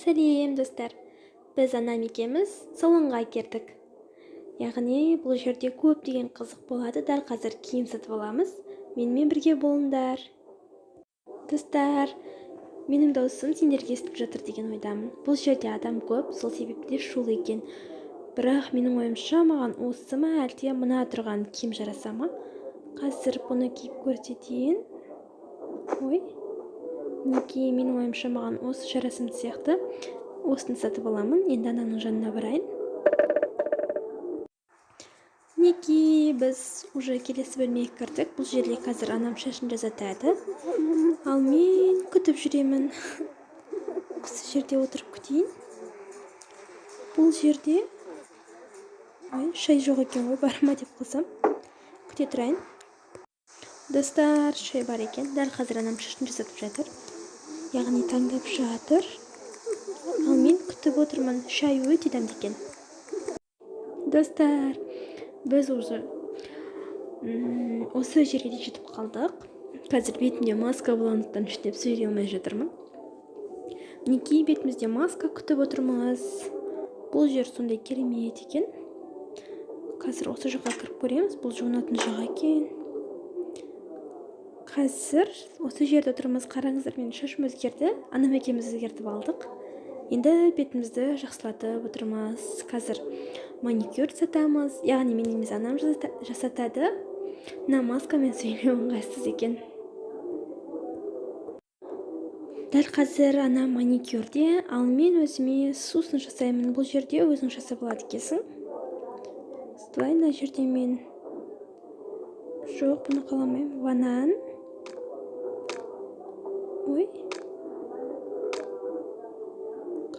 Сәлем достар, біз анам екеуміз салонға келдік. Яғни бұл жерде көптеген қызық болады. Дәл қазір киім сатып аламыз. Менімен бірге болыңдар. Достар, менің даусым сендерге естіп жатыр деген ойдамын. Бұл жерде адам көп, сол себепті шулы екен. Бірақ менің ойымша маған осы ма әлде мына тұрған киім жараса ма? Қазір бұны киіп көрсетейін. Ой, неге менің ойымша маған осы жарасымды сияқты. Осыны сатып аламын. Енді ананың жанына барайын. Неге біз уже келесі бөлмеге кірдік. Бұл жерде қазір анам шашын жасатады. Ал мен күтіп жүремін. Осы жерде отырып күтейін. Бұл жерде шай жоқ екен ғой, барма деп қойсам. Күте тұрайын. Достар, шай бар екен. Дәл қазір анам шашын жасатып жатыр. Яғни таңдап жатыр. Ал мен күтіп отырмын. Шай өте дәмді екен. Достар, біз уже осы жерге жетіп қалдық. Қазір бетімде маска болғандықтан ештеңе сөйлей алмай жатырмын. Неге бетімізде маска күтіп отырмыз? Бұл жер сондай керемет екен. Қазір осы жаққа кіріп көреміз. Бұл жуынатын жақ екен. Қазір осы жерде отырмыз. Қараңыздар, менің шашым өзгерді. Анам екеуміз өзгертіп алдық. Енді бетімізді жақсылатып отырмыз. Қазір маникюр жасатамыз. Яғни мен емес, анам жасатады. Мына маскамен сөйлеу ыңғайсыз екен. Дәл қазір анам маникюрде, ал мен өзіме сусын жасаймын. Бұл жерде өзің жасап алады екенсің. Осылай, мына жерде мен жоқ, бұны қаламаймын. Банан. Ой.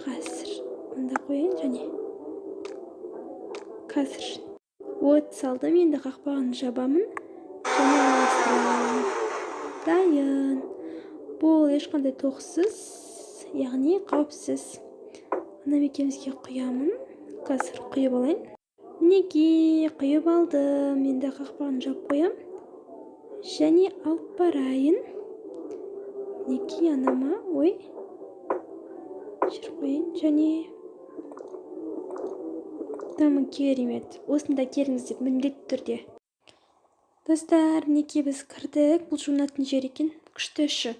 Қазір мында қояйын және қазір от салдым, енді қақпағын жабамын және алыстырамын. Дайын. Бұл ешқандай тоқсыз, яғни қауіпсіз. Анам екеумізге құямын. Қазір құйып алайын. Неге құйып алдым, енді қақпағын жап қоям және алып барайын. Неге анама, ой, жер қойын және тамы керемет. Осында келіңіз деп міндетті түрде. Достар, неге біз кірдік. Бұл жуынатын жер екен. Күшті іші.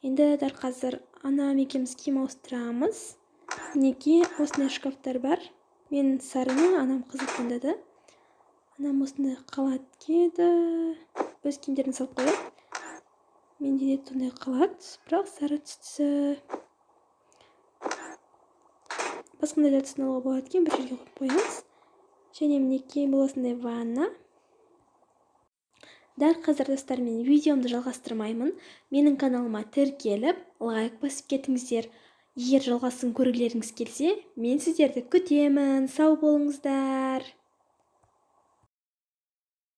Енді дәл қазір анам екеуміз киім ауыстырамыз. Неге осындай шкафтар бар. Мен сарыны, анам қызыл таңдады. Анам осындай қалат киеді. Өз киімдерін салып қояды. Менде де сондай қалат, бірақ сары түсті. Басқандай да түсін алуға болады екен, бір жерге қойып қоямыз. Және мінекей бұл осындай ванна. Дәл қазір достар, мен видеомды жалғастырмаймын. Менің каналыма тіркеліп, лайк басып кетіңіздер. Егер жалғасын көргілеріңіз келсе, мен сіздерді күтемін. Сау болыңыздар.